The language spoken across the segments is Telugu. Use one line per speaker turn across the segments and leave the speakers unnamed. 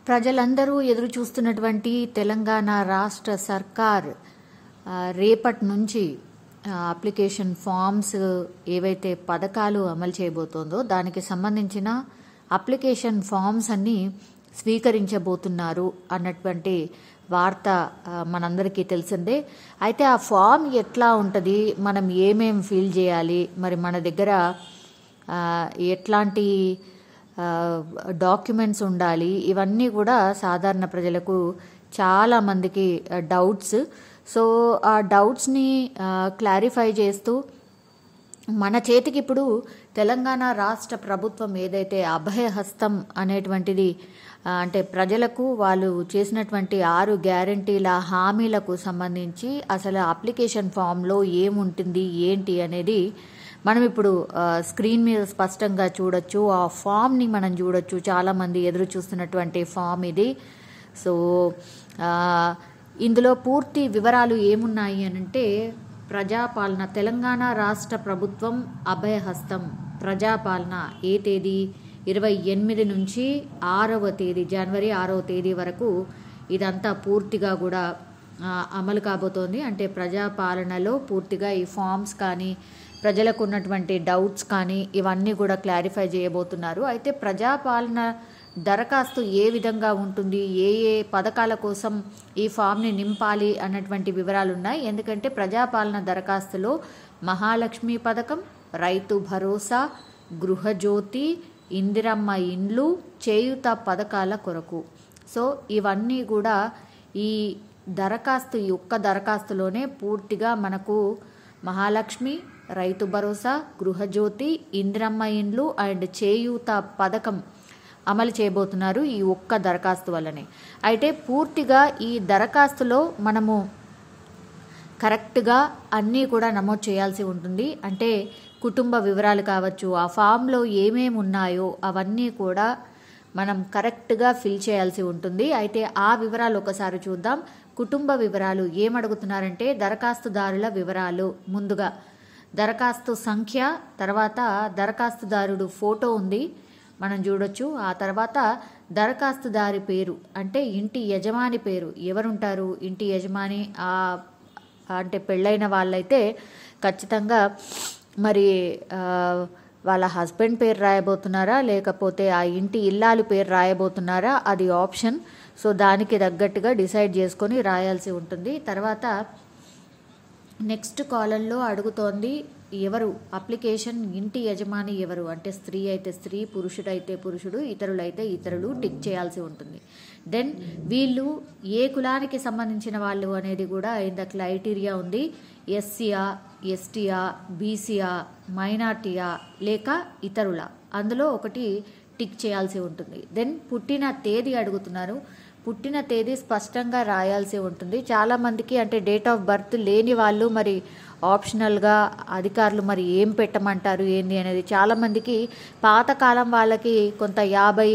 ప్రజలందరూ ఎదురు చూస్తున్నటువంటి తెలంగాణ రాష్ట్ర సర్కార్ రేపటి నుంచి అప్లికేషన్ ఫామ్స్ ఏవైతే పథకాలు అమలు చేయబోతోందో దానికి సంబంధించిన అప్లికేషన్ ఫామ్స్ అన్ని స్వీకరించబోతున్నారు అన్నటువంటి వార్త మనందరికీ తెలిసిందే. అయితే ఆ ఫామ్ ఎట్లా ఉంటుంది, మనం ఏమేం ఫిల్ చేయాలి, మరి మన దగ్గర ఎట్లాంటి డాక్యుమెంట్స్ ఉండాలి, ఇవన్నీ కూడా సాధారణ ప్రజలకు చాలా మందికి డౌట్స్. సో ఆ డౌట్స్ని క్లారిఫై చేస్తూ మన చేతికి ఇప్పుడు తెలంగాణ రాష్ట్ర ప్రభుత్వం ఏదైతే అభయహస్తం అనేటువంటిది అంటే ప్రజలకు వాళ్ళు చేసినటువంటి 6 గ్యారంటీల హామీలకు సంబంధించి అసలు అప్లికేషన్ ఫామ్లో ఏముంటుంది ఏంటి అనేది మనం ఇప్పుడు స్క్రీన్ మీద స్పష్టంగా చూడొచ్చు. ఆ ఫామ్ని మనం చూడొచ్చు. చాలామంది ఎదురు చూస్తున్నటువంటి ఫామ్ ఇది. సో ఇందులో పూర్తి వివరాలు ఏమున్నాయి అనంటే, ప్రజాపాలన తెలంగాణ రాష్ట్ర ప్రభుత్వం అభయహస్తం ప్రజాపాలన ఏ తేదీ 28 నుంచి 6వ తేదీ జనవరి 6వ తేదీ వరకు ఇదంతా పూర్తిగా కూడా అమలు కాబోతోంది. అంటే ప్రజాపాలనలో పూర్తిగా ఈ ఫామ్స్ కానీ ప్రజలకు ఉన్నటువంటి డౌట్స్ కానీ ఇవన్నీ కూడా క్లారిఫై చేయబోతున్నారు. అయితే ప్రజాపాలన దరఖాస్తు ఏ విధంగా ఉంటుంది, ఏ ఏ పథకాల కోసం ఈ ఫామ్ని నింపాలి అన్నటువంటి వివరాలు ఉన్నాయి. ఎందుకంటే ప్రజాపాలన దరఖాస్తులో మహాలక్ష్మి పథకం, రైతు భరోసా, గృహజ్యోతి, ఇందిరమ్మ ఇండ్లు, చేయూత పథకాల కొరకు. సో ఇవన్నీ కూడా ఈ ఒక్క దరఖాస్తులోనే పూర్తిగా మనకు మహాలక్ష్మి, రైతు భరోసా, గృహజ్యోతి, ఇందిరమ్మ ఇండ్లు అండ్ చేయూత పథకం అమలు చేయబోతున్నారు ఈ ఒక్క దరఖాస్తు వల్లనే. అయితే పూర్తిగా ఈ దరఖాస్తులో మనము కరెక్ట్గా అన్నీ కూడా నమోదు చేయాల్సి ఉంటుంది. అంటే కుటుంబ వివరాలు కావచ్చు, ఆ ఫామ్లో ఏమేమి ఉన్నాయో అవన్నీ కూడా మనం కరెక్ట్గా ఫిల్ చేయాల్సి ఉంటుంది. అయితే ఆ వివరాలు ఒకసారి చూద్దాం. కుటుంబ వివరాలు ఏమడుగుతున్నారంటే, దరఖాస్తుదారుల వివరాలు, ముందుగా దరఖాస్తు సంఖ్య, తర్వాత దరఖాస్తుదారుడు ఫోటో ఉంది మనం చూడొచ్చు. ఆ తర్వాత దరఖాస్తుదారి పేరు, అంటే ఇంటి యజమాని పేరు, ఎవరుంటారు ఇంటి యజమాని, అంటే పెళ్ళైన వాళ్ళైతే ఖచ్చితంగా మరి వాళ్ళ హస్బెండ్ పేరు రాయబోతున్నారా లేకపోతే ఆ ఇంటి ఇల్లాలు పేరు రాయబోతున్నారా, అది ఆప్షన్. సో దానికి తగ్గట్టుగా డిసైడ్ చేసుకొని రాయాల్సి ఉంటుంది. తర్వాత నెక్స్ట్ కాలంలో అడుగుతోంది ఎవరు అప్లికేషన్ ఇంటి యజమాని ఎవరు, అంటే స్త్రీ అయితే స్త్రీ, పురుషుడైతే పురుషుడు, ఇతరులైతే ఇతరులు టిక్ చేయాల్సి ఉంటుంది. దెన్ వీళ్ళు ఏ కులానికి సంబంధించిన వాళ్ళు అనేది కూడా ఇంత క్రైటీరియా ఉంది. ఎస్సీయా, ఎస్టీయా, బీసీయా, మైనార్టీయా లేక ఇతరుల, అందులో ఒకటి టిక్ చేయాల్సి ఉంటుంది. దెన్ పుట్టిన తేదీ అడుగుతున్నారు. పుట్టిన తేదీ స్పష్టంగా రాయాల్సి ఉంటుంది. చాలామందికి అంటే డేట్ ఆఫ్ బర్త్ లేని వాళ్ళు మరి ఆప్షనల్గా అధికారులు మరి ఏం పెట్టమంటారు ఏంది అనేది చాలామందికి, పాతకాలం వాళ్ళకి కొంత 50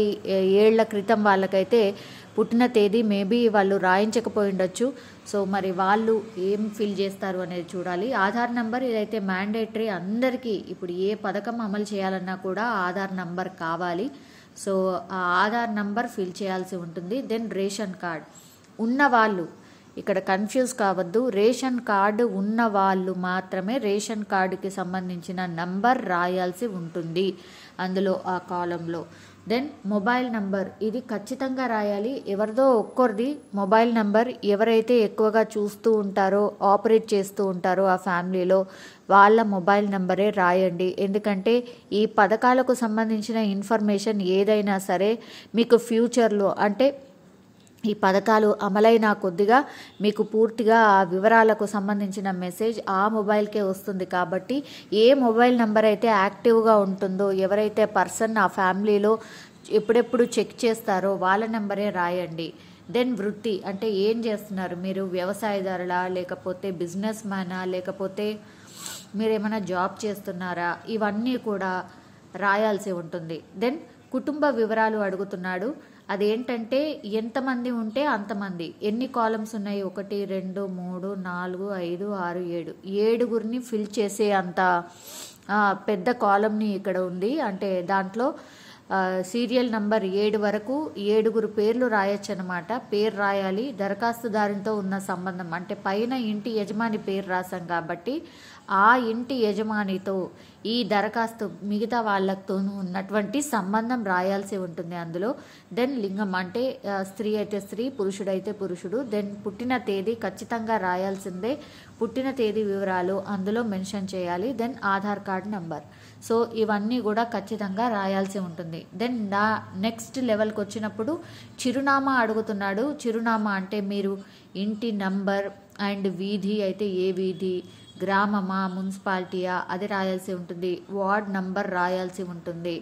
ఏళ్ల క్రితం వాళ్ళకైతే పుట్టిన తేదీ మేబీ వాళ్ళు రాయించకపోయి ఉండొచ్చు. సో మరి వాళ్ళు ఏం ఫిల్ చేస్తారు అనేది చూడాలి. ఆధార్ నంబర్ ఇదైతే మ్యాండేటరీ అందరికీ, ఇప్పుడు ఏ పథకం అమలు చేయాలన్నా కూడా ఆధార్ నంబర్ కావాలి. సో ఆ ఆధార్ నంబర్ ఫిల్ చేయాల్సి ఉంటుంది. దెన్ రేషన్ కార్డ్ ఉన్నవాళ్ళు, ఇక్కడ కన్ఫ్యూజ్ కావద్దు, రేషన్ కార్డు ఉన్న వాళ్ళు మాత్రమే రేషన్ కార్డుకి సంబంధించిన నంబర్ రాయాల్సి ఉంటుంది అందులో ఆ కాలంలో. దెన్ మొబైల్ నంబర్, ఇది ఖచ్చితంగా రాయాలి. ఎవరిదో ఒక్కరిది మొబైల్ నంబర్, ఎవరైతే ఎక్కువగా చూస్తూ ఉంటారో ఆపరేట్ చేస్తూ ఉంటారో ఆ ఫ్యామిలీలో వాళ్ళ మొబైల్ నంబరే రాయండి. ఎందుకంటే ఈ పథకాలకు సంబంధించిన ఇన్ఫర్మేషన్ ఏదైనా సరే మీకు ఫ్యూచర్లో, అంటే ఈ పథకాలు అమలైన కొద్దిగా మీకు పూర్తిగా ఆ వివరాలకు సంబంధించిన మెసేజ్ ఆ మొబైల్కే వస్తుంది. కాబట్టి ఏ మొబైల్ నెంబర్ అయితే యాక్టివ్గా ఉంటుందో, ఎవరైతే పర్సన్ ఆ ఫ్యామిలీలో ఎప్పుడెప్పుడు చెక్ చేస్తారో వాళ్ళ నెంబరే రాయండి. దెన్ వృత్తి, అంటే ఏం చేస్తున్నారు మీరు, వ్యవసాయదారులా లేకపోతే బిజినెస్ మ్యానా లేకపోతే మీరు ఏమైనా జాబ్ చేస్తున్నారా, ఇవన్నీ కూడా రాయాల్సి ఉంటుంది. దెన్ కుటుంబ వివరాలు అడుగుతున్నాడు. అదేంటంటే ఎంతమంది ఉంటే అంతమంది, ఎన్ని కాలమ్స్ ఉన్నాయి, 1 2 3 4 5 6 7, 7గురిని ఫిల్ చేసే అంత పెద్ద కాలంని ఇక్కడ ఉంది. అంటే దాంట్లో సీరియల్ నంబర్ 7 వరకు 7 పేర్లు రాయొచ్చు అనమాట. పేరు రాయాలి. దరఖాస్తుదారునితో ఉన్న సంబంధం అంటే పైన ఇంటి యజమాని పేరు రాసాం కాబట్టి ఆ ఇంటి యజమానితో ఈ దరఖాస్తు మిగతా వాళ్ళతో ఉన్నటువంటి సంబంధం రాయాల్సి ఉంటుంది అందులో. దెన్ లింగం అంటే స్త్రీ అయితే స్త్రీ, పురుషుడైతే పురుషుడు. దెన్ పుట్టిన తేదీ ఖచ్చితంగా రాయాల్సిందే. పుట్టిన తేదీ వివరాలు అందులో మెన్షన్ చేయాలి. Then Aadhaar card number. So ఇవన్నీ కూడా ఖచ్చితంగా రాయాల్సి ఉంటుంది. దెన్ నెక్స్ట్ లెవెల్కి వచ్చినప్పుడు చిరునామా అడుగుతున్నాడు. చిరునామా అంటే మీరు ఇంటి నంబర్ అండ్ వీధి అయితే ఏ వీధి, గ్రామమా మున్సిపాలిటీయా అది రాయాల్సి ఉంటుంది. వార్డ్ నంబర్ రాయాల్సి ఉంటుంది.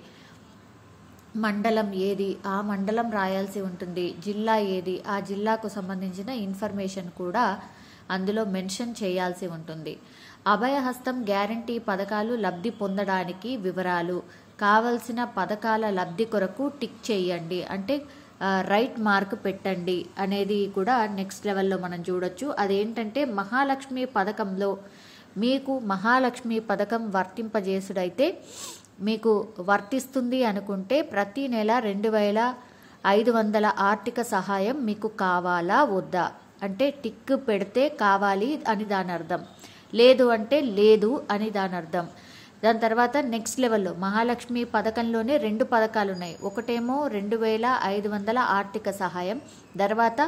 మండలం ఏది ఆ మండలం రాయాల్సి ఉంటుంది. జిల్లా ఏది ఆ జిల్లాకు సంబంధించిన ఇన్ఫర్మేషన్ కూడా అందులో మెన్షన్ చేయాల్సి ఉంటుంది. అభయహస్తం గ్యారంటీ పథకాలు లబ్ధి పొందడానికి వివరాలు, కావలసిన పథకాల లబ్ధి కొరకు టిక్ చేయండి అంటే రైట్ మార్క్ పెట్టండి అనేది కూడా నెక్స్ట్ లెవెల్లో మనం చూడొచ్చు. అదేంటంటే మహాలక్ష్మి పథకంలో మీకు మహాలక్ష్మి పథకం వర్తింపజేసుడైతే మీకు వర్తిస్తుంది అనుకుంటే ప్రతి నెల 2500 ఆర్థిక సహాయం మీకు కావాలా వద్దా అంటే టిక్ పెడితే కావాలి అని దాని అర్థం, లేదు అంటే లేదు అని దాని అర్థం. దాని తర్వాత నెక్స్ట్ లెవెల్లో మహాలక్ష్మి పథకంలోనే 2 పథకాలు ఉన్నాయి. ఒకటేమో 2500 ఆర్థిక సహాయం, తర్వాత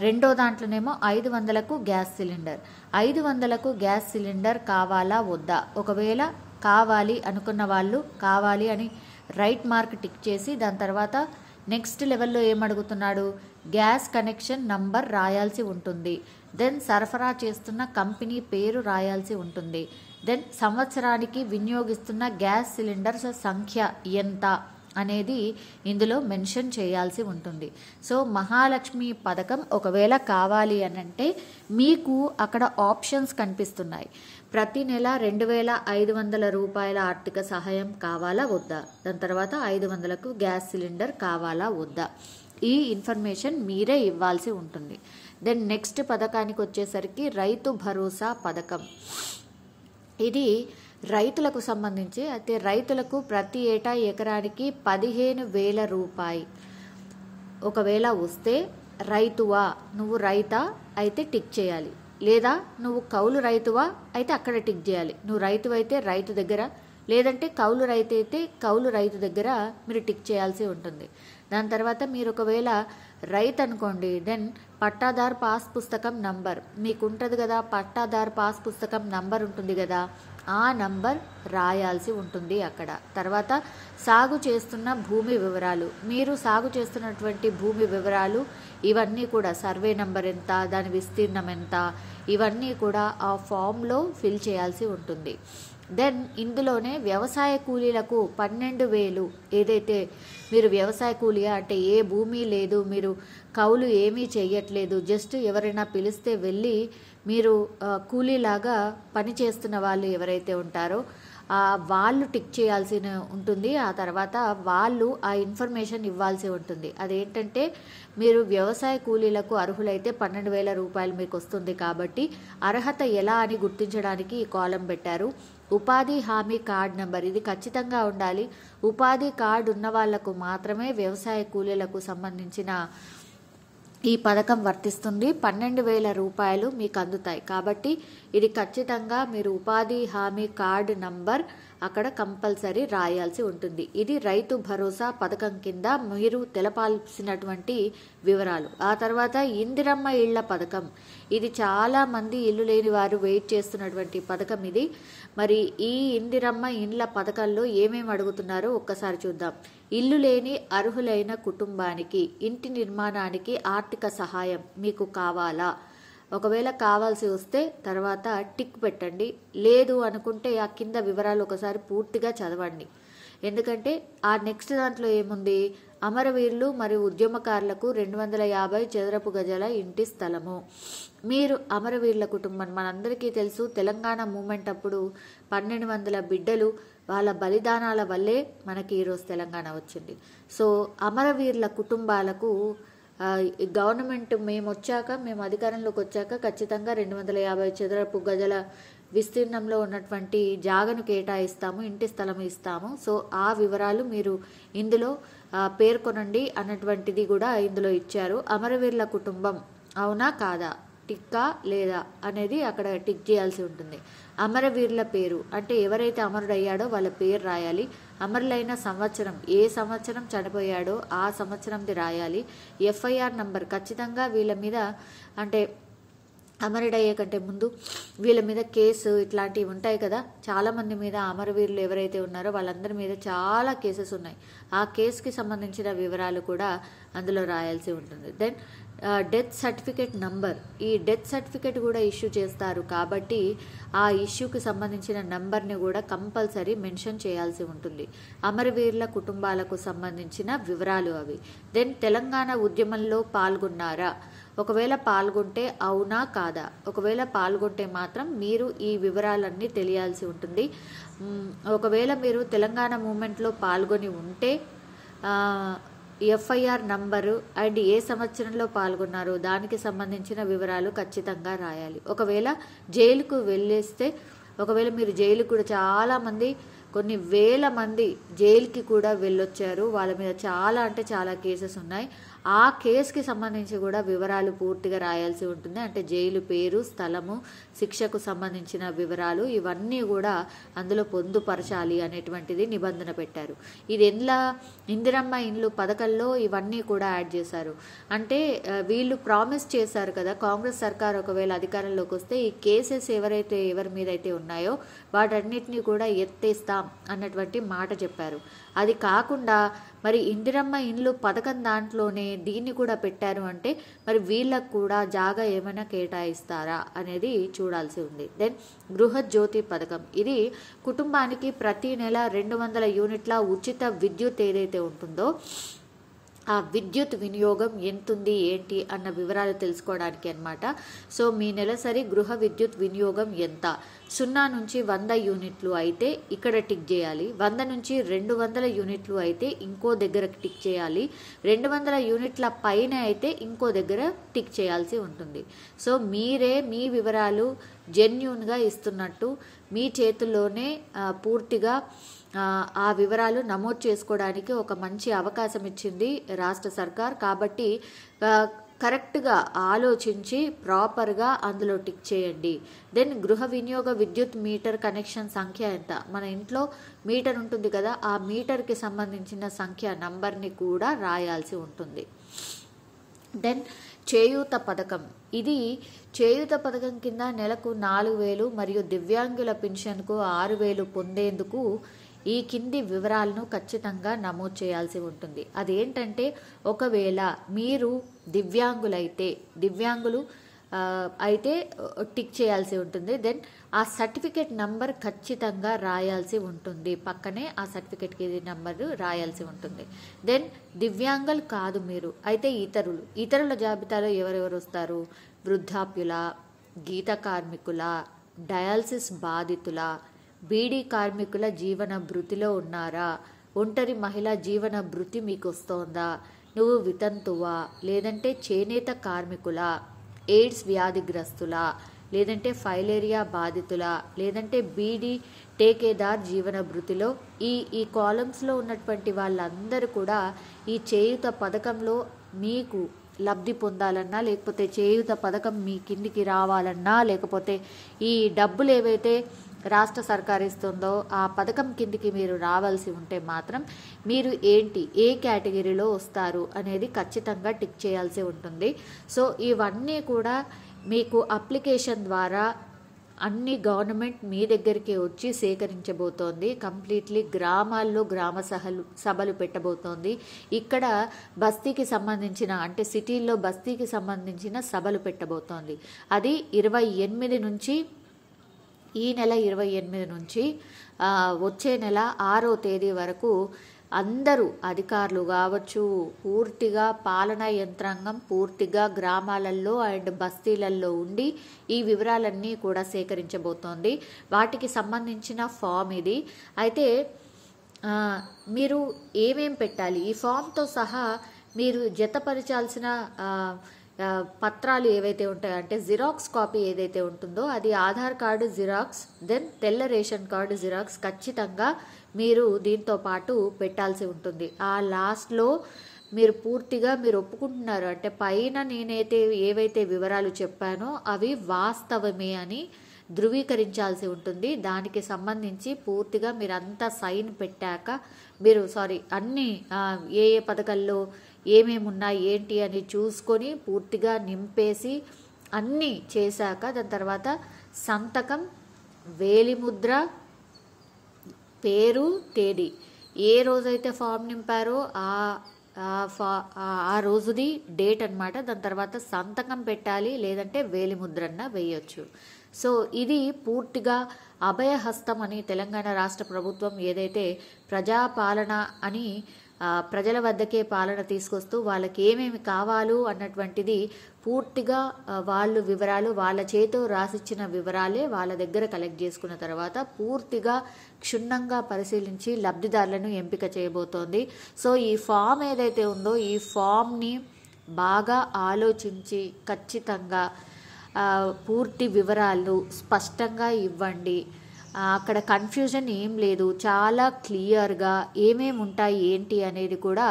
రెండో దాంట్లోనేమో 500కు గ్యాస్ సిలిండర్. 500కు గ్యాస్ సిలిండర్ కావాలా వద్దా, ఒకవేళ కావాలి అనుకున్న వాళ్ళు కావాలి అని రైట్ మార్క్ టిక్ చేసి దాని తర్వాత నెక్స్ట్ లెవెల్లో ఏమడుగుతున్నాడు, గ్యాస్ కనెక్షన్ నంబర్ రాయాల్సి ఉంటుంది. దెన్ సరఫరా చేస్తున్న కంపెనీ పేరు రాయాల్సి ఉంటుంది. దెన్ సంవత్సరానికి వినియోగిస్తున్న గ్యాస్ సిలిండర్స్ సంఖ్య ఎంత అనేది ఇందులో మెన్షన్ చేయాల్సి ఉంటుంది. సో మహాలక్ష్మి పథకం ఒకవేళ కావాలి అని అంటే మీకు అక్కడ ఆప్షన్స్ కనిపిస్తున్నాయి. ప్రతి నెల 2500 రూపాయల ఆర్థిక సహాయం కావాలా వద్దా, దాని తర్వాత 500కు గ్యాస్ సిలిండర్ కావాలా వద్దా, ఈ ఇన్ఫర్మేషన్ మీరే ఇవ్వాల్సి ఉంటుంది. దెన్ నెక్స్ట్ పథకానికి వచ్చేసరికి రైతు భరోసా పథకం. ఇది రైతులకు సంబంధించి అయితే రైతులకు ప్రతి ఏటా ఎకరానికి 15,000 రూపాయలు ఒకవేళ వస్తే రైతువా నువ్వు రైతా అయితే టిక్ చేయాలి, లేదా నువ్వు కౌలు రైతువా అయితే అక్కడ టిక్ చేయాలి. నువ్వు రైతు అయితే రైతు దగ్గర, లేదంటే కౌలు రైతు అయితే కౌలు రైతు దగ్గర మీరు టిక్ చేయాల్సి ఉంటుంది. దాని తర్వాత మీరు ఒకవేళ రైతు అనుకోండి, దెన్ పట్టాదారు పాస్ పుస్తకం నంబర్ మీకు ఉంటుంది కదా, పట్టాదారు పాస్ పుస్తకం నంబర్ ఉంటుంది కదా, ఆ నంబర్ రాయాల్సి ఉంటుంది అక్కడ. తర్వాత సాగు చేస్తున్న భూమి వివరాలు, మీరు సాగు చేస్తున్నటువంటి భూమి వివరాలు ఇవన్నీ కూడా సర్వే నంబర్ ఎంత, దాని విస్తీర్ణం ఎంత, ఇవన్నీ కూడా ఆ ఫామ్లో ఫిల్ చేయాల్సి ఉంటుంది. దెన్ ఇందులోనే వ్యవసాయ కూలీలకు 12,000 ఏదైతే మీరు వ్యవసాయ కూలీయా అంటే ఏ భూమి లేదు, మీరు కౌలు ఏమీ చెయ్యట్లేదు, జస్ట్ ఎవరైనా పిలిస్తే వెళ్ళి మీరు కూలీలాగా పని చేస్తున్న వాళ్ళు ఎవరైతే ఉంటారో వాళ్ళు టిక్ చేయాల్సి ఉంటుంది. ఆ తర్వాత వాళ్ళు ఆ ఇన్ఫర్మేషన్ ఇవ్వాల్సి ఉంటుంది. అదేంటంటే మీరు వ్యవసాయ కూలీలకు అర్హులైతే 12,000 రూపాయలు మీకు వస్తుంది కాబట్టి అర్హత ఎలా అని గుర్తించడానికి ఈ కాలం పెట్టారు. ఉపాధి హామీ కార్డ్ నెంబర్ ఇది ఖచ్చితంగా ఉండాలి. ఉపాధి కార్డు ఉన్న వాళ్లకు మాత్రమే వ్యవసాయ కూలీలకు సంబంధించిన ఈ పథకం వర్తిస్తుంది. 12,000 రూపాయలు మీకు అందుతాయి కాబట్టి ఇది ఖచ్చితంగా మీరు ఉపాధి హామీ కార్డు నంబర్ అక్కడ కంపల్సరీ రాయాల్సి ఉంటుంది. ఇది రైతు భరోసా పథకం కింద మీరు తెలపాల్సినటువంటి వివరాలు. ఆ తర్వాత ఇందిరమ్మ ఇళ్ల పథకం, ఇది చాలా మంది ఇల్లు లేని వారు వెయిట్ చేస్తున్నటువంటి పథకం ఇది. మరి ఈ ఇందిరమ్మ ఇండ్ల పథకంలో ఏమేమి అడుగుతున్నారో ఒక్కసారి చూద్దాం. ఇల్లు లేని అర్హులైన కుటుంబానికి ఇంటి నిర్మాణానికి ఆర్థిక సహాయం మీకు కావాలా, ఒకవేళ కావాల్సి వస్తే తర్వాత టిక్ పెట్టండి, లేదు అనుకుంటే ఆ కింద వివరాలు ఒకసారి పూర్తిగా చదవండి. ఎందుకంటే ఆ నెక్స్ట్ దాంట్లో ఏముంది, అమరవీరులు మరియు ఉద్యమకారులకు 250 చదరపు గజాల ఇంటి స్థలము. మీరు అమరవీరుల కుటుంబం మనందరికీ తెలుసు, తెలంగాణ మూమెంట్ అప్పుడు 1200 బిడ్డలు వాళ్ళ బలిదానాల వల్లే మనకి ఈరోజు తెలంగాణ వచ్చింది. సో అమరవీరుల కుటుంబాలకు గవర్నమెంట్ మేము అధికారంలోకి వచ్చాక ఖచ్చితంగా 250 చదరపు గజాల విస్తీర్ణంలో ఉన్నటువంటి జాగను కేటాయిస్తాము, ఇంటి స్థలం ఇస్తాము. సో ఆ వివరాలు మీరు ఇందులో పేర్కొనండి అన్నటువంటిది కూడా ఇందులో ఇచ్చారు. అమరవీరుల కుటుంబం అవునా కాదా, టిక్కా లేదా అనేది అక్కడ టిక్ చేయాల్సి ఉంటుంది. అమరవీరుల పేరు అంటే ఎవరైతే అమరుడయ్యాడో వాళ్ళ పేరు రాయాలి. అమరులైన సంవత్సరం, ఏ సంవత్సరం చనిపోయాడో ఆ సంవత్సరంది రాయాలి. ఎఫ్ఐఆర్ నంబర్ ఖచ్చితంగా వీళ్ళ మీద అంటే అమరుడయ్యే కంటే ముందు వీళ్ళ మీద కేసు ఇట్లాంటివి ఉంటాయి కదా, చాలామంది మీద అమరవీరులు ఎవరైతే ఉన్నారో వాళ్ళందరి మీద చాలా కేసెస్ ఉన్నాయి. ఆ కేసుకి సంబంధించిన వివరాలు కూడా అందులో రాయాల్సి ఉంటుంది. దెన్ డెత్ సర్టిఫికేట్ నంబర్, ఈ డెత్ సర్టిఫికేట్ కూడా ఇష్యూ చేస్తారు కాబట్టి ఆ ఇష్యూకి సంబంధించిన నంబర్ని కూడా కంపల్సరీ మెన్షన్ చేయాల్సి ఉంటుంది. అమరవీరుల కుటుంబాలకు సంబంధించిన వివరాలు అవి. దెన్ తెలంగాణ ఉద్యమంలో పాల్గొన్నారా, ఒకవేళ పాల్గొంటే అవునా కాదా, ఒకవేళ పాల్గొంటే మాత్రం మీరు ఈ వివరాలన్నీ తెలియాల్సి ఉంటుంది. ఒకవేళ మీరు తెలంగాణ మూమెంట్లో పాల్గొని ఉంటే ఎఫ్ఐఆర్ నంబరు అండ్ ఏ సంవత్సరంలో పాల్గొన్నారో దానికి సంబంధించిన వివరాలు ఖచ్చితంగా రాయాలి. ఒకవేళ జైలుకు వెళ్ళేస్తే, ఒకవేళ మీరు జైలుకు కూడా చాలామంది కొన్ని వేల మంది జైలుకి కూడా వెళ్ళొచ్చారు, వాళ్ళ మీద చాలా అంటే చాలా కేసెస్ ఉన్నాయి. ఆ కేసుకి సంబంధించి కూడా వివరాలు పూర్తిగా రాయాల్సి ఉంటుంది. అంటే జైలు పేరు, స్థలము, శిక్షకు సంబంధించిన వివరాలు ఇవన్నీ కూడా అందులో పొందుపరచాలి అనేటువంటిది నిబంధన పెట్టారు. ఇది ఇందిరమ్మ ఇండ్లు పథకంలో ఇవన్నీ కూడా యాడ్ చేశారు. అంటే వీళ్ళు ప్రామిస్ చేశారు కదా, కాంగ్రెస్ సర్కార్ ఒకవేళ అధికారంలోకి వస్తే ఈ కేసెస్ ఎవరి మీద అయితే ఉన్నాయో వాటన్నిటిని కూడా ఎత్తేస్తాం అన్నటువంటి మాట చెప్పారు. అది కాకుండా మరి ఇందిరమ్మ ఇండ్లు పథకం దాంట్లోనే దీన్ని కూడా పెట్టారు అంటే మరి వీళ్ళకు కూడా జాగా ఏమైనా కేటాయిస్తారా అనేది చూడాల్సి ఉంది. దెన్ గృహజ్యోతి పథకం, ఇది కుటుంబానికి ప్రతి నెల 200 యూనిట్ల ఉచిత విద్యుత్ ఏదైతే ఉంటుందో ఆ విద్యుత్ వినియోగం ఎంతుంది ఏంటి అన్న వివరాలు తెలుసుకోవడానికి అన్నమాట. సో మీ నెలసరి గృహ విద్యుత్ వినియోగం ఎంత, 0 నుంచి 100 యూనిట్లు అయితే ఇక్కడ టిక్ చేయాలి, 100 నుంచి 200 యూనిట్లు అయితే ఇంకో దగ్గర టిక్ చేయాలి, 200 యూనిట్ల పైన అయితే ఇంకో దగ్గర టిక్ చేయాల్సి ఉంటుంది. సో మీరే మీ వివరాలు జెన్యూన్గా ఇస్తున్నట్టు మీ చేతుల్లోనే పూర్తిగా ఆ వివరాలు నమోదు చేసుకోవడానికి ఒక మంచి అవకాశం ఇచ్చింది రాష్ట్ర సర్కార్. కాబట్టి కరెక్ట్గా ఆలోచించి ప్రాపర్గా అందులో టిక్ చేయండి. దెన్ గృహ వినియోగ విద్యుత్ మీటర్ కనెక్షన్ సంఖ్య ఎంత, మన ఇంట్లో మీటర్ ఉంటుంది కదా, ఆ మీటర్కి సంబంధించిన సంఖ్య నంబర్ని కూడా రాయాల్సి ఉంటుంది. దెన్ చేయూత పథకం, ఇది చేయూత పథకం కింద నెలకు 4,000 మరియు దివ్యాంగుల పెన్షన్కు 6,000 పొందేందుకు ఈ కింది వివరాలను ఖచ్చితంగా నమోదు చేయాల్సి ఉంటుంది. అదేంటంటే ఒకవేళ మీరు దివ్యాంగులు అయితే టిక్ చేయాల్సి ఉంటుంది. దెన్ ఆ సర్టిఫికేట్ నంబర్ ఖచ్చితంగా రాయాల్సి ఉంటుంది, పక్కనే ఆ సర్టిఫికేట్కి నంబర్ రాయాల్సి ఉంటుంది. దెన్ దివ్యాంగులు కాదు మీరు అయితే ఇతరుల జాబితాలో ఎవరెవరు వస్తారు, వృద్ధాప్యుల, గీత కార్మికుల, డయాలసిస్ బాధితుల, బీడీ కార్మికుల జీవన భృతిలో ఉన్నారా, ఒంటరి మహిళా జీవన భృతి మీకు వస్తోందా, నువ్వు వితంతువా, లేదంటే చేనేత కార్మికుల, ఎయిడ్స్ వ్యాధిగ్రస్తుల, లేదంటే ఫైలేరియా బాధితుల, లేదంటే బీడీ టేకేదార్ జీవన భృతిలో ఈ కాలమ్స్లో ఉన్నటువంటి వాళ్ళందరూ కూడా ఈ చేయూత పథకంలో మీకు లబ్ధి పొందాలన్నా, లేకపోతే చేయూత పథకం మీ కిందికి రావాలన్నా, లేకపోతే ఈ డబ్బులు ఏవైతే రాష్ట్ర సర్కార్ ఇస్తుందో ఆ పథకం కిందికి మీరు రావాల్సి ఉంటే మాత్రం మీరు ఏ కేటగిరీలో వస్తారు అనేది ఖచ్చితంగా టిక్ చేయాల్సి ఉంటుంది. సో ఇవన్నీ కూడా మీకు అప్లికేషన్ ద్వారా అన్ని గవర్నమెంట్ మీ దగ్గరికి వచ్చి సేకరించబోతోంది. కంప్లీట్లీ గ్రామాల్లో గ్రామ సభలు పెట్టబోతోంది. ఇక్కడ బస్తీకి సంబంధించిన అంటే సిటీల్లో బస్తీకి సంబంధించిన సభలు పెట్టబోతోంది. అది 28 నుంచి ఈ నెల 28 నుంచి వచ్చే నెల 6వ తేదీ వరకు అందరూ అధికారులు కావచ్చు, పూర్తిగా పాలనా యంత్రాంగం పూర్తిగా గ్రామాలలో అండ్ బస్తీలలో ఉండి ఈ వివరాలన్నీ కూడా సేకరించబోతోంది. వాటికి సంబంధించిన ఫామ్ ఇది. అయితే మీరు ఏమేం పెట్టాలి, ఈ ఫామ్తో సహా మీరు జతపరచాల్సిన పత్రాలు ఏవైతే ఉంటాయో అంటే జిరాక్స్ కాపీ ఏదైతే ఉంటుందో అది ఆధార్ కార్డు జిరాక్స్, దెన్ తెల్ల రేషన్ కార్డు జిరాక్స్ ఖచ్చితంగా మీరు దీంతో పాటు పెట్టాల్సి ఉంటుంది. ఆ లాస్ట్లో మీరు పూర్తిగా మీరు ఒప్పుకుంటున్నారు అంటే పైన నేనైతే ఏవైతే వివరాలు చెప్పానో అవి వాస్తవమే అని ధృవీకరించాల్సి ఉంటుంది. దానికి సంబంధించి పూర్తిగా మీరు అంతా సైన్ పెట్టాక మీరు అన్ని ఏ ఏ పథకాల్లో ఏమేమి ఉన్నాయి ఏంటి అని చూసుకొని పూర్తిగా నింపేసి అన్నీ చేశాక దాని తర్వాత సంతకం, వేలిముద్ర, పేరు, తేదీ, ఏ రోజైతే ఫామ్ నింపారో ఆ రోజుది డేట్ అనమాట. దాని తర్వాత సంతకం పెట్టాలి, లేదంటే వేలిముద్రన్న వేయొచ్చు. సో ఇది పూర్తిగా అభయహస్తం అని తెలంగాణ రాష్ట్ర ప్రభుత్వం ఏదైతే ప్రజాపాలన అని ప్రజల వద్దకే పాలన తీసుకొస్తూ వాళ్ళకి ఏమేమి కావాలో అన్నటువంటిది పూర్తిగా వాళ్ళు వివరాలు వాళ్ళ చేతో రాసిచ్చిన వివరాలే వాళ్ళ దగ్గర కలెక్ట్ చేసుకున్న తర్వాత పూర్తిగా క్షుణ్ణంగా పరిశీలించి లబ్ధిదారులను ఎంపిక చేయబోతోంది. సో ఈ ఫామ్ ఏదైతే ఉందో ఈ ఫామ్ని బాగా ఆలోచించి ఖచ్చితంగా పూర్తి వివరాలు స్పష్టంగా ఇవ్వండి. అక్కడ కన్ఫ్యూజన్ ఏం లేదు, చాలా క్లియర్గా ఏమేమి ఉంటాయి ఏంటి అనేది కూడా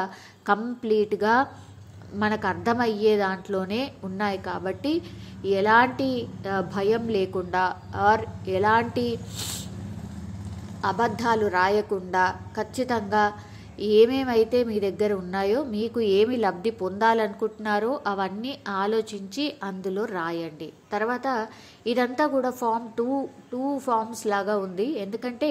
కంప్లీట్గా మనకు అర్థమయ్యే దాంట్లోనే ఉన్నాయి. కాబట్టి ఎలాంటి భయం లేకుండా ఆర్ ఎలాంటి అబద్ధాలు రాయకుండా ఖచ్చితంగా ఏమేమైతే మీ దగ్గర ఉన్నాయో మీకు ఏమి లబ్ధి పొందాలనుకుంటున్నారో అవన్నీ ఆలోచించి అందులో రాయండి. తర్వాత ఇదంతా కూడా ఫామ్ టూ ఫామ్స్ లాగా ఉంది. ఎందుకంటే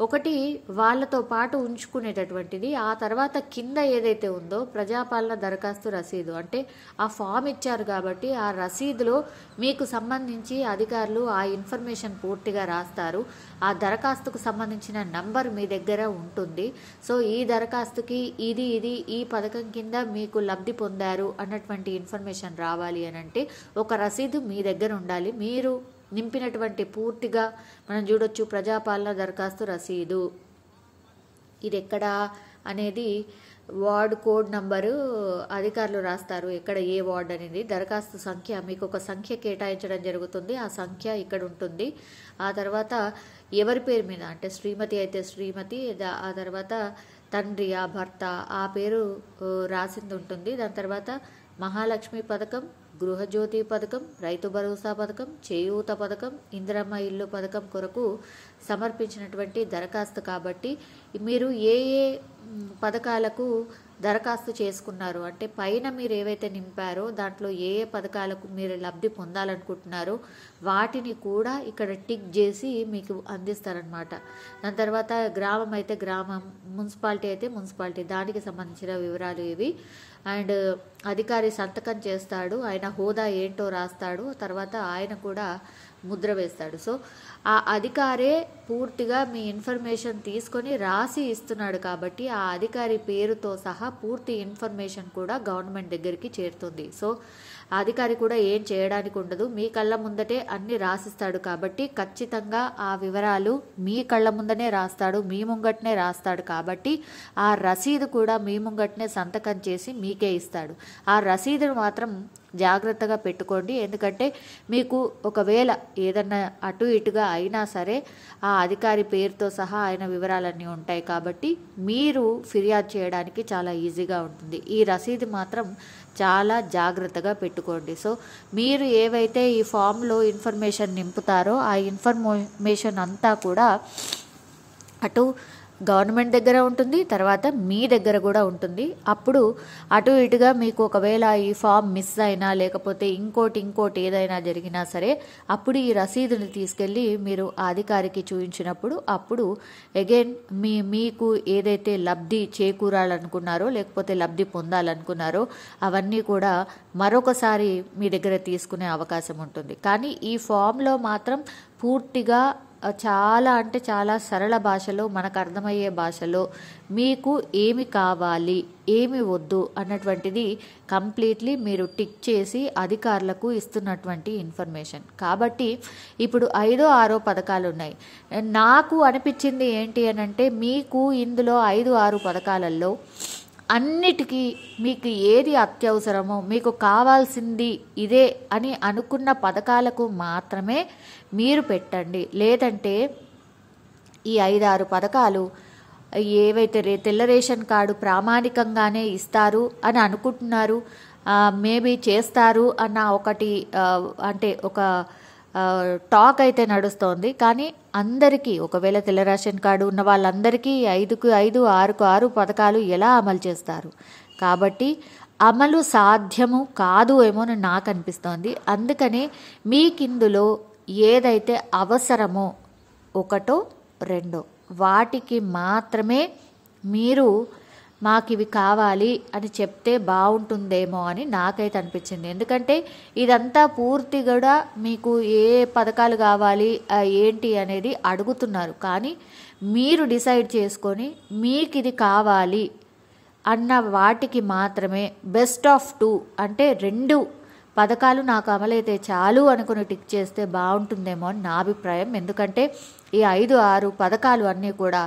ఒకటి వాళ్ళతో పాటు ఉంచుకునేటటువంటిది, ఆ తర్వాత కింద ఏదైతే ఉందో ప్రజాపాలన దరఖాస్తు రసీదు అంటే ఆ ఫామ్ ఇచ్చారు కాబట్టి ఆ రసీదులో మీకు సంబంధించి అధికారులు ఆ ఇన్ఫర్మేషన్ పూర్తిగా రాస్తారు. ఆ దరఖాస్తుకు సంబంధించిన నంబర్ మీ దగ్గర ఉంటుంది. సో ఈ దరఖాస్తుకి ఇది ఈ పథకం కింద మీకు లబ్ధి పొందారు అన్నటువంటి ఇన్ఫర్మేషన్ రావాలి అని అంటే ఒక రసీదు మీ దగ్గర ఉండాలి. మీరు నింపినటువంటి పూర్తిగా మనం చూడొచ్చు ప్రజాపాలన దరఖాస్తు రసీదు, ఇది ఎక్కడ అనేది వార్డ్ కోడ్ నంబరు అధికారులు రాస్తారు, ఎక్కడ ఏ వార్డ్ అనేది, దరఖాస్తు సంఖ్య మీకు ఒక సంఖ్య కేటాయించడం జరుగుతుంది, ఆ సంఖ్య ఇక్కడ ఉంటుంది. ఆ తర్వాత ఎవరి పేరు మీద అంటే శ్రీమతి అయితే శ్రీమతి, ఆ తర్వాత తండ్రి ఆ భర్త ఆ పేరు రాసింది ఉంటుంది. దాని తర్వాత మహాలక్ష్మి పథకం, గృహజ్యోతి పథకం, రైతు భరోసా పథకం, చేయూత పథకం, ఇందిరమ్మ ఇల్లు పథకం కొరకు సమర్పించినటువంటి దరఖాస్తు. కాబట్టి మీరు ఏ పథకాలకు దరఖాస్తు చేసుకున్నారు అంటే పైన మీరు ఏవైతే నింపారో దాంట్లో ఏ పథకాలకు మీరు లబ్ధి పొందాలనుకుంటున్నారో వాటిని కూడా ఇక్కడ టిక్ చేసి మీకు అందిస్తారనమాట. దాని తర్వాత గ్రామం అయితే గ్రామం, మున్సిపాలిటీ అయితే మున్సిపాలిటీ, దానికి సంబంధించిన వివరాలు ఇవి. అండ్ అధికారి సంతకం చేస్తాడు, ఆయన హోదా ఏంటో రాస్తాడు, తర్వాత ఆయన కూడా ముద్ర వేస్తాడు. సో ఆ అధికారే పూర్తిగా మీ ఇన్ఫర్మేషన్ తీసుకొని రాసి ఇస్తున్నాడు కాబట్టి ఆ అధికారి పేరుతో సహా పూర్తి ఇన్ఫర్మేషన్ కూడా గవర్నమెంట్ దగ్గరికి చేరుతుంది. సో ఆ అధికారి కూడా ఏం చేయడానికి ఉండదు, మీ కళ్ళ ముందటే అన్ని రాసిస్తాడు కాబట్టి ఖచ్చితంగా ఆ వివరాలు మీ కళ్ళ ముందనే రాస్తాడు, మీ ముంగట్నే రాస్తాడు కాబట్టి ఆ రసీదు కూడా మీ ముంగట్నే సంతకం చేసి మీకే ఇస్తాడు. ఆ రసీదును మాత్రం జాగ్రత్తగా పెట్టుకోండి, ఎందుకంటే మీకు ఒకవేళ ఏదన్నా అటు ఇటుగా అయినా సరే ఆ అధికారి పేరుతో సహా ఆయన వివరాలన్నీ ఉంటాయి కాబట్టి మీరు ఫిర్యాదు చేయడానికి చాలా ఈజీగా ఉంటుంది. ఈ రసీదు మాత్రం చాలా జాగ్రత్తగా పెట్టుకోండి. సో మీరు ఏవైతే ఈ ఫామ్లో ఇన్ఫర్మేషన్ నింపుతారో ఆ ఇన్ఫర్మేషన్ అంతా కూడా అటు గవర్నమెంట్ దగ్గర ఉంటుంది, తర్వాత మీ దగ్గర కూడా ఉంటుంది. అప్పుడు అటు ఇటుగా మీకు ఒకవేళ ఈ ఫామ్ మిస్ అయినా లేకపోతే ఇంకోటి ఏదైనా జరిగినా సరే అప్పుడు ఈ రసీదుని తీసుకెళ్ళి మీరు ఆ అధికారికి చూపించినప్పుడు అప్పుడు అగైన్ మీకు ఏదైతే లబ్ధి చేకూరాలనుకున్నారో లేకపోతే లబ్ధి పొందాలనుకున్నారో అవన్నీ కూడా మరొకసారి మీ దగ్గర తీసుకునే అవకాశం ఉంటుంది. కానీ ఈ ఫామ్లో మాత్రం పూర్తిగా చాలా అంటే చాలా సరళ భాషలో మనకు అర్థమయ్యే భాషలో మీకు ఏమి కావాలి ఏమి వద్దు అన్నటువంటిది కంప్లీట్లీ మీరు టిక్ చేసి అధికారులకు ఇస్తున్నటువంటి ఇన్ఫర్మేషన్. కాబట్టి ఇప్పుడు 5, 6 పథకాలు ఉన్నాయి. నాకు అనిపించింది ఏంటి అని అంటే మీకు ఇందులో 5, 6 పథకాలలో అన్నిటికీ మీకు ఏది అత్యవసరమో, మీకు కావాల్సింది ఇదే అని అనుకున్న పథకాలకు మాత్రమే మీరు పెట్టండి. లేదంటే ఈ 5-6 పథకాలు ఏవైతే తెల్ల రేషన్ కార్డు ప్రామాణికంగానే ఇస్తారు అని అనుకుంటున్నారు, మేబీ చేస్తారు అన్న ఒకటి అంటే ఒక టాక్ అయితే నడుస్తోంది. కానీ అందరికీ ఒకవేళ తెల్ల రేషన్ కార్డు ఉన్న వాళ్ళందరికీ 5కు 5, 6కు 6 పథకాలు ఎలా అమలు చేస్తారు? కాబట్టి అమలు సాధ్యము కాదు ఏమో అని నాకు అనిపిస్తోంది. అందుకనే మీకిందులో ఏదైతే అవసరమో 1, 2 వాటికి మాత్రమే మీరు మాకు ఇవి కావాలి అని చెప్తే బాగుంటుందేమో అని నాకైతే అనిపించింది. ఎందుకంటే ఇదంతా పూర్తి కూడా మీకు ఏ పథకాలు కావాలి ఏంటి అనేది అడుగుతున్నారు. కానీ మీరు డిసైడ్ చేసుకొని మీకు ఇది కావాలి అన్న వాటికి మాత్రమే బెస్ట్ ఆఫ్ 2 అంటే 2 పథకాలు నాకు అమలైతే చాలు అనుకుని టిక్ చేస్తే బాగుంటుందేమో అని నా అభిప్రాయం. ఎందుకంటే ఈ 5-6 పథకాలు అన్నీ కూడా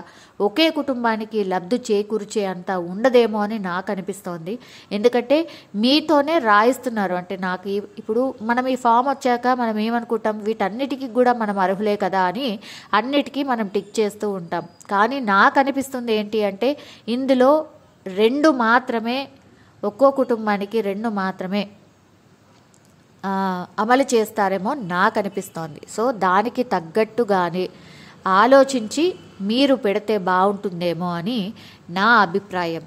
ఒకే కుటుంబానికి లబ్ధి చేకూర్చే అంత ఉండదేమో అని నాకు అనిపిస్తోంది. ఎందుకంటే మీతోనే రాయిస్తున్నారు. అంటే నాకు ఇప్పుడు మనం ఈ ఫామ్ వచ్చాక మనం ఏమనుకుంటాం, వీటన్నిటికీ కూడా మనం అర్హులే కదా అని అన్నిటికీ మనం టిక్ చేస్తూ ఉంటాం. కానీ నాకు అనిపిస్తుంది ఏంటి అంటే ఇందులో 2 మాత్రమే, ఒక్కో కుటుంబానికి 2 మాత్రమే అమలు చేస్తారేమో నాకు అనిపిస్తోంది. సో దానికి తగ్గట్టుగానే ఆలోచించి మీరు పెడితే బాగుంటుందేమో అని నా అభిప్రాయం.